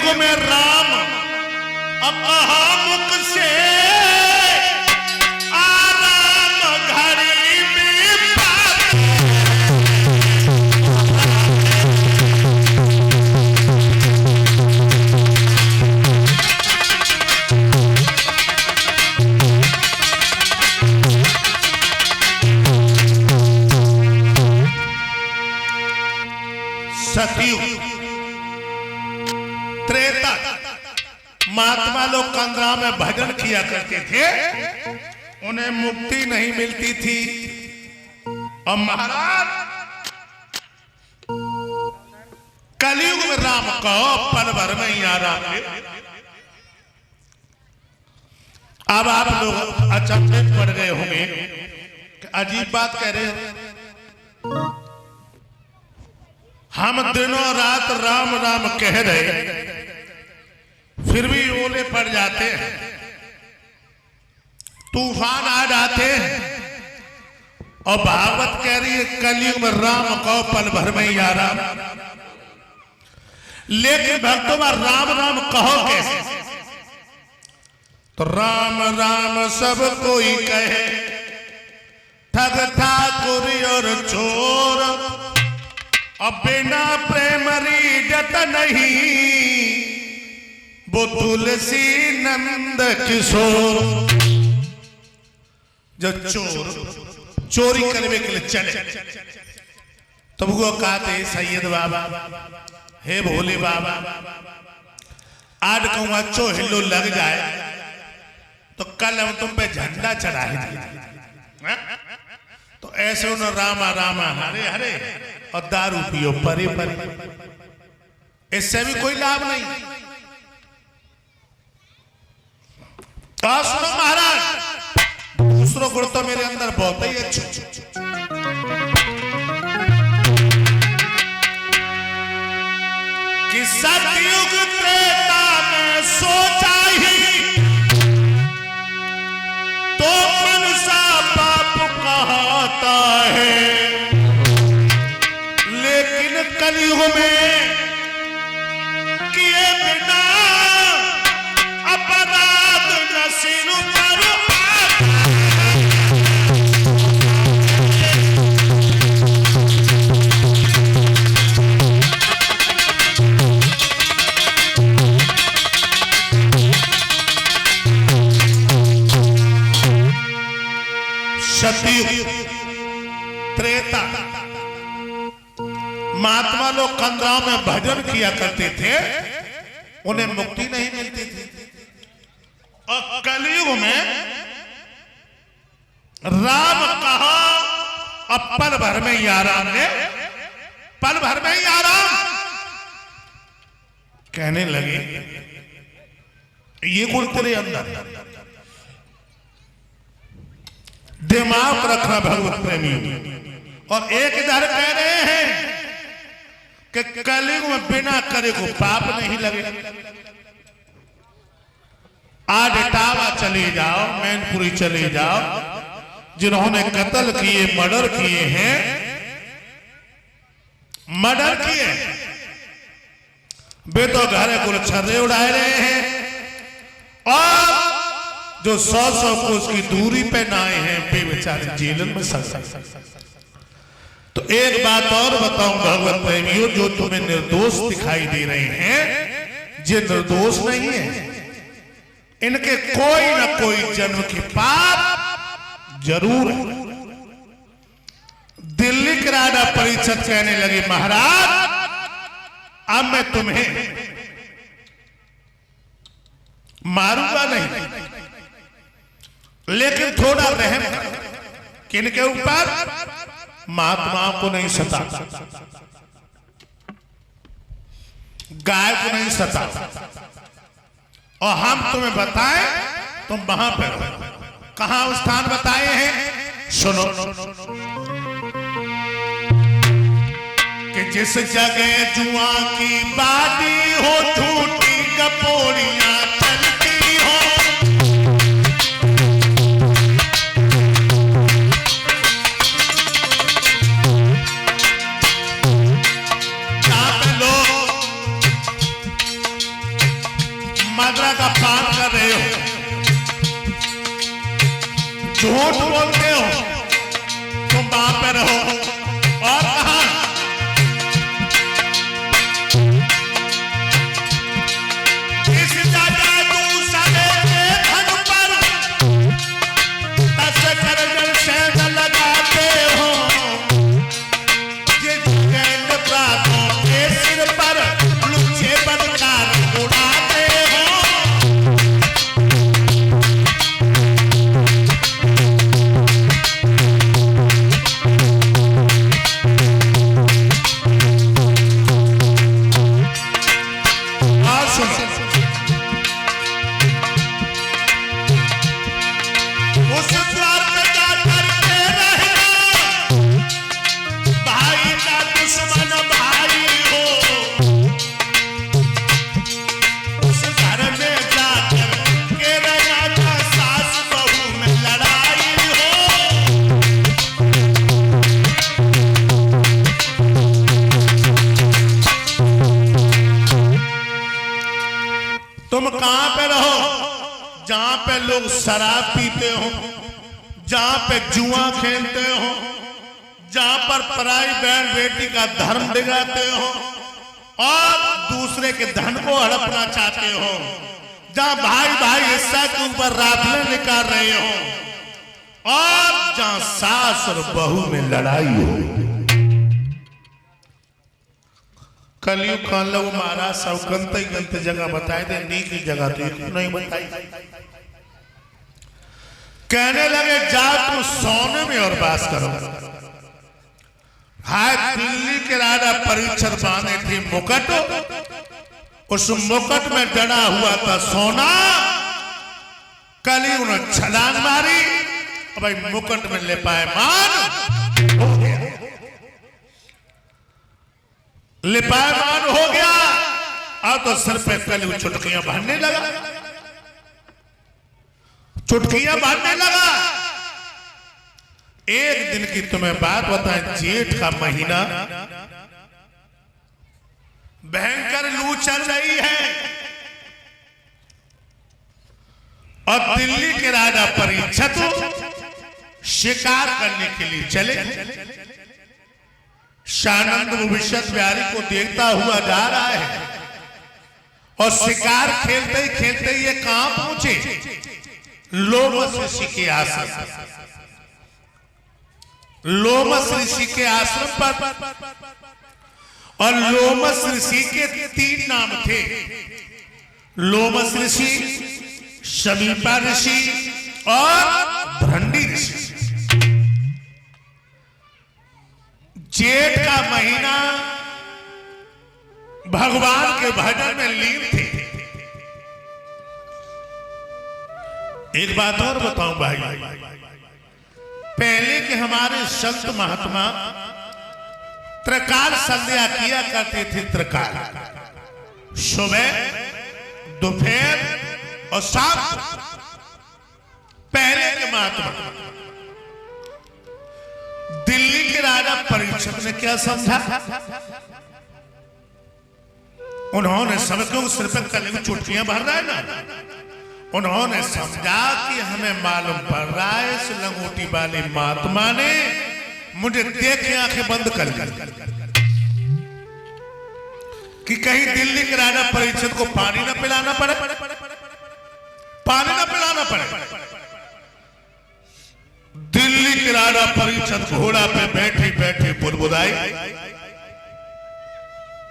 कलयुग में राम अब कहा मुख से आराम घड़ी में सतयुग त्रेता महात्मा लोग कंदरा में भजन किया करते थे, उन्हें मुक्ति नहीं मिलती थी। और महाराज कलयुग में राम कहो पल भर में ही आराम ले। अब आप लोग अचंभित पड़ गए होंगे, अजीब बात कह रहे हैं। हम दिनों रात राम राम कह रहे फिर भी ओले पड़ जाते हैं, तूफान आ जाते हैं। और भागवत कह रही है कलयुग में राम कहो पल भर में ही आराम। लेकिन भक्तों में राम राम कहो कैसे? तो राम राम सब कोई कहे, ठग ठाकुर और चोर, अब बिना प्रेम रीजत नहीं, वो तुलसी नंद किशोर। जो चोर चोरी करने के लिए चले तो वो कहते सैयद बाबा, हे भोले बाबा, आज कहूँ अच्छो हिलो लग जाए तो कल हम तुम पे झंडा चढ़ाए। तो ऐसे उन्होंने रामा रामा हरे हरे और दारू पियो परे परे, इससे भी कोई लाभ नहीं। तो सुनो महाराज, दूसरों गुण तो मेरे अंदर बहुत ही अच्छे। कि सतयुग त्रेता में सोचा ही तो मनसा पाप कहता है, लेकिन कलयुग में किए बिना अपराध न सिर पर सतयुग त्रेता महात्मा लोग कंदराओं में भजन किया करते थे, उन्हें मुक्ति नहीं मिलती थी। और कलयुग में राम कहा अब पल भर में ही आराम ले, पल भर में ही आराम कहने लगे। ये गुण तेरे अंदर दिमाग रखना भगवत प्रेमी। और एक इधर कह रहे हैं कि कलयुग में बिना करे को पाप नहीं लगे। आज इटावा चले जाओ, मैनपुरी चले जाओ, जिन्होंने कत्ल किए, मर्डर किए हैं, मर्डर किए, वे तो घरे गुलछर्रे उड़ाए रहे हैं। और जो 100 कोस की दूरी पे नाए हैं वे बेचारे जेल में सड़। तो एक बात और बताऊं भगवत प्रेमियों, जो तुम्हें निर्दोष दिखाई दे रहे हैं, ये निर्दोष नहीं है। इनके कोई ना कोई जन्म की पाप जरूर है। दिल्ली के राजा परिषद कहने लगे, महाराज अब मैं तुम्हें मारूंगा नहीं, लेकिन थोड़ा रहम किनके ऊपर? महात्माओं को नहीं सता, गाय को नहीं सता। और हम तुम्हें बताएं तुम वहां पर कहां स्थान बताए हैं, सुनो। कि जिस जगह जुआ की बादी हो, झूठी कपोड़ियां चलती हो, मात्रा का पान कर रहे हो, झूठ बोलते हो, तुम वहां पे रहो। और कहा इस जादू सवेरे धन पर तस कर से लगाते हो, जिस गेंद प्रातों के सिर पर लुच्चे बनकर उड़ाते हो। उस द्वार पे जाकर के रहना, भाई का दुश्मन भाई हो। उस घर में जाकर के रहना था, सास बहू में लड़ाई हो। तुम कहां पे रहो? जहां पे लोग शराब पीते हो, जहां पे जुआ खेलते हो, जहां पर पराई बहन बेटी का धर्म बिगाड़ते हो और दूसरे के धन को हड़पना चाहते हो, जहां भाई भाई हिस्सा के ऊपर राफले निकाल रहे हो और जहां सास और बहू में लड़ाई हो। कलयुग काल वो महाराज सब गंते गंते जगह बताए थे, नी की जगह तो एक नहीं बताई। कहने लगे जा तुम सोने में और बास करो। हाय दिल्ली के राजा परीक्षण बांधे थे मुकुट, उस मुकुट में जड़ा हुआ था सोना। कल ही उन्होंने छलांग मारी, भाई मुकुट में ले पाए मान हो गया, लिपायमान हो गया। अब तो सिर पे कलयुग चुटकियां भरने लगा, चुटकियां भरने लगा। एक दिन की तुम्हें बात बताएं, जेठ का महीना, भयंकर लू चल रही है और दिल्ली के राजा परीक्षित शिकार करने के लिए चले। शानंद भविष्य बिहारी को देखता हुआ जा रहा है और शिकार खेलते ही ये कहां पहुंचे? लोमस ऋषि के आश्रम। लोमस ऋषि के आश्रम पर, और लोमस ऋषि के 3 नाम थे, लोमस ऋषि, समीपा ऋषि और भ्रंडी ऋषि। जेठ का महीना भगवान के भजन में लीन थे। एक बात और बताऊं भाई, पहले के हमारे संत महात्मा त्रिकाल संध्या किया करते थे। त्रिकाल सुबह, दोपहर और शाम। पहले के महात्मा। दिल्ली के राजा परीक्षित ने क्या समझा? उन्होंने सबको सिर पर कलयुग चुटकियां भर रहा है ना, उन्होंने समझा कि हमें मालूम पड़ रहा है इस लंगोटी वाले महात्मा ने मुझे देख के आंखें बंद कर दी कि कहीं दिल्ली के राजा परीक्षित को पानी न पिलाना पड़े, पानी न पिलाना पड़े। दिल्ली के राजा परीक्षित घोड़ा पे बैठे बैठे बुदबुदाई,